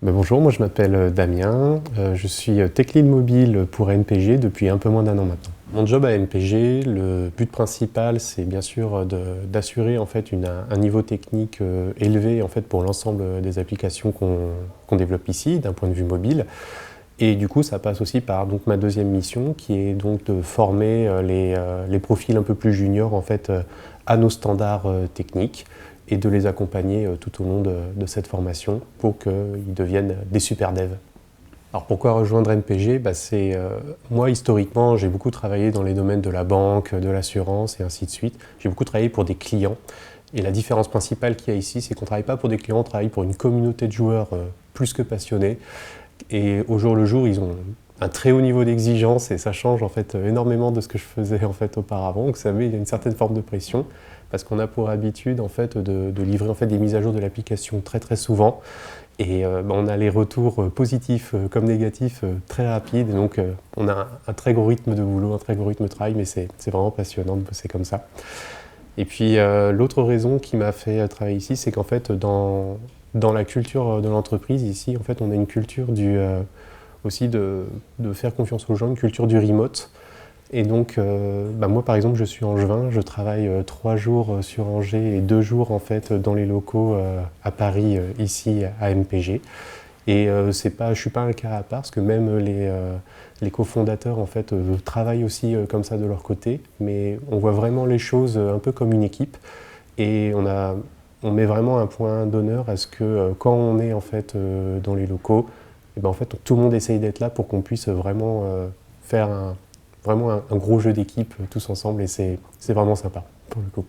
Bonjour, moi je m'appelle Damien, je suis tech lead mobile pour NPG depuis un peu moins d'1 an maintenant. Mon job à NPG, le but principal, c'est bien sûr d'assurer en fait un niveau technique élevé en fait pour l'ensemble des applications qu'on développe ici d'un point de vue mobile. Et du coup, ça passe aussi par donc ma deuxième mission, qui est donc de former les profils un peu plus juniors en fait à nos standards techniques et de les accompagner tout au long de cette formation pour qu'ils deviennent des super devs. Alors pourquoi rejoindre NPG? Moi, historiquement, j'ai beaucoup travaillé dans les domaines de la banque, de l'assurance et ainsi de suite. J'ai beaucoup travaillé pour des clients. Et la différence principale qu'il y a ici, c'est qu'on ne travaille pas pour des clients, on travaille pour une communauté de joueurs plus que passionnés. Et au jour le jour, ils ont un très haut niveau d'exigence et ça change en fait énormément de ce que je faisais en fait auparavant. Donc, vous savez, il y a une certaine forme de pression parce qu'on a pour habitude en fait de livrer en fait des mises à jour de l'application très souvent. Et on a les retours positifs comme négatifs très rapides. Et donc on a un très gros rythme de boulot, un très gros rythme de travail, mais c'est vraiment passionnant de bosser comme ça. Et puis l'autre raison qui m'a fait travailler ici, c'est qu'en fait dans la culture de l'entreprise ici, en fait on a une culture aussi de faire confiance aux gens, une culture du remote. Et donc moi par exemple je suis angevin, je travaille 3 jours sur Angers et 2 jours en fait dans les locaux à Paris ici à MPG. Et je suis pas un cas à part parce que même les cofondateurs en fait travaillent aussi comme ça de leur côté, mais on voit vraiment les choses un peu comme une équipe et on met vraiment un point d'honneur à ce que quand on est en fait dans les locaux, et en fait tout le monde essaye d'être là pour qu'on puisse vraiment faire vraiment un gros jeu d'équipe tous ensemble et c'est vraiment sympa pour le coup.